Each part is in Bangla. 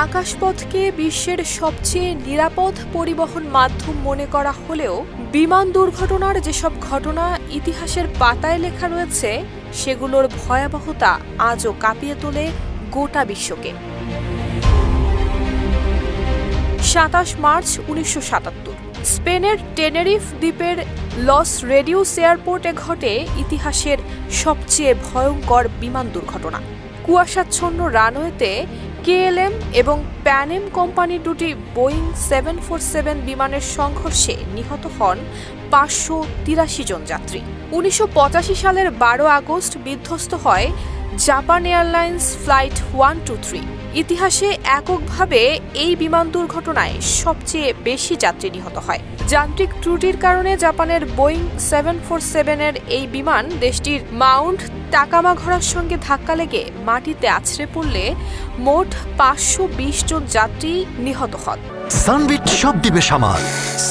আকাশপথকে বিশ্বের সবচেয়ে নিরাপদ পরিবহন মাধ্যম মনে করা হলেও বিমান দুর্ঘটনার যেসব ঘটনা ইতিহাসের পাতায় লেখা রয়েছে সেগুলোর ভয়াবহতা আজও কাঁপিয়ে তোলে গোটা বিশ্বকে। ২৭ মার্চ ১৯৭৭ স্পেনের টেনেরিফ দ্বীপের লস রেডিউস এয়ারপোর্টে ঘটে ইতিহাসের সবচেয়ে ভয়ঙ্কর বিমান দুর্ঘটনা। কুয়াশাচ্ছন্ন রানওয়েতে কেএলএম এবং প্যানেম কোম্পানির দুটি বোয়িং ৭৪৭ বিমানের সংঘর্ষে নিহত হন ৫৮৩ জন যাত্রী। ১৯৮৫ সালের ১২ আগস্ট বিধ্বস্ত হয় জাপান এয়ারলাইন্স ফ্লাইট ১২৩। ইতিহাসে এককভাবে এই বিমান দুর্ঘটনায় সবচেয়ে বেশি যাত্রী নিহত হয়। যান্ত্রিক ত্রুটির কারণে জাপানের বোয়িং ৭৪৭-এর এই বিমান দেশটির মাউন্ট তাকামাঘরার সঙ্গে ধাক্কা লেগে মাটিতে আছড়ে পড়লে মোট ৫২০ জন যাত্রী নিহত হন। সানবিট সব দিবে সামাল।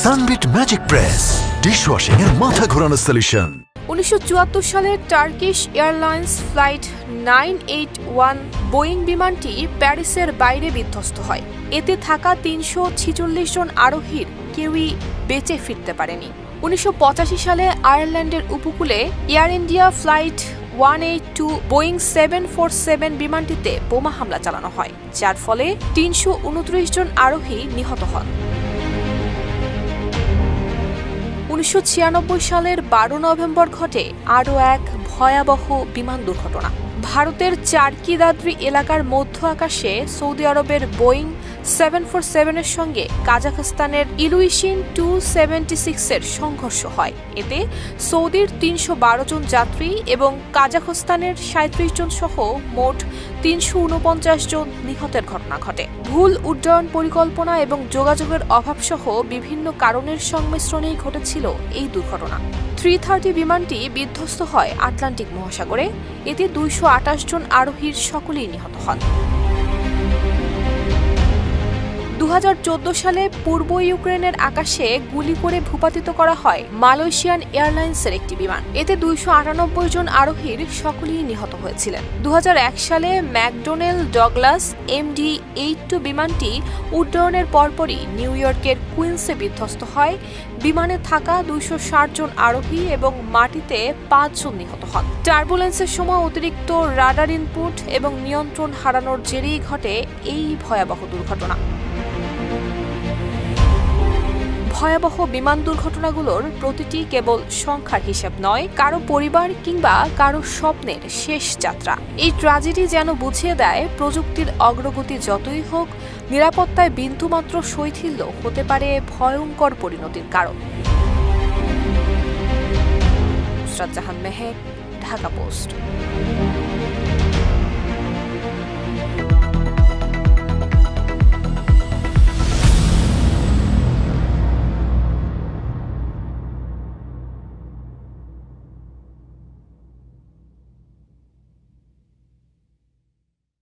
সানবিট ম্যাজিক প্রেস ডিশওয়াশিং এর মাথা ঘোরানো সলিউশন। ১৯৭৪ সালের টার্কিশ এয়ারলাইন্স ফ্লাইট ৯৮১ বোয়িং বিমানটি প্যারিসের বাইরে বিধ্বস্ত হয়। এতে থাকা ৩৪৬ জন আরোহীর কেউই বেঁচে ফিরতে পারেনি। ১৯৮৫ সালে আয়ারল্যান্ডের উপকূলে এয়ার ইন্ডিয়া ফ্লাইট ১৮২ বোয়িং ৭৪৭ বিমানটিতে বোমা হামলা চালানো হয়, যার ফলে ৩২৯ জন আরোহী নিহত হন। ১৯৯৬ সালের ১২ নভেম্বর ঘটে আরও এক ভয়াবহ বিমান দুর্ঘটনা। ভারতের চারকি দাদ্রি এলাকার মধ্য আকাশে সৌদি আরবের বোয়িং ৭৪৭-এর সঙ্গে কাজাখস্তানের ইলুইশিন ২৭৬-এর সংঘর্ষ হয়। এতে সৌদির ৩১২ জন যাত্রী এবং কাজাখস্তানের ৩৭ জন সহ মোট ৩৪৯ জন নিহতের ঘটনা ঘটে। ভুল উড্ডয়ন পরিকল্পনা এবং যোগাযোগের অভাবসহ বিভিন্ন কারণের সংমিশ্রণেই ঘটেছিল এই দুর্ঘটনা। ৩৩০ বিমানটি বিধ্বস্ত হয় আটলান্টিক মহাসাগরে। এতে ২২৮ জন আরোহীর সকলেই নিহত হন। ২০১৪ সালে পূর্ব ইউক্রেনের আকাশে গুলি করে ভূপাতিত করা হয় মালয়েশিয়ান এয়ারলাইন্সের একটি বিমান। এতে ২৯৮ জন আরোহীর সকলেই নিহত হয়েছিলেন। ২০০১ সালে ম্যাকডোনেল ডগলাস MD-82 বিমানটি উড্ডয়নের পরপরই নিউ ইয়র্কের কুইন্সে বিধ্বস্ত হয়। বিমানে থাকা ২৬০ জন আরোহী এবং মাটিতে ৫ জন নিহত হন। টার্বুলেন্সের সময় অতিরিক্ত রাডার ইনপুট এবং নিয়ন্ত্রণ হারানোর জেরেই ঘটে এই ভয়াবহ দুর্ঘটনা। ভয়াবহ বিমান দুর্ঘটনাগুলোর প্রতিটি কেবল সংখ্যার হিসাব নয়, কারো পরিবার কিংবা কারো স্বপ্নের শেষ যাত্রা। এই ট্র্যাজেডি যেন বুঝিয়ে দেয় প্রযুক্তির অগ্রগতি যতই হোক, নিরাপত্তায় বিন্দুমাত্র শৈথিল্য হতে পারে ভয়ঙ্কর পরিণতির কারণ। নুসরাত জাহান মেহেক, ঢাকা পোস্ট।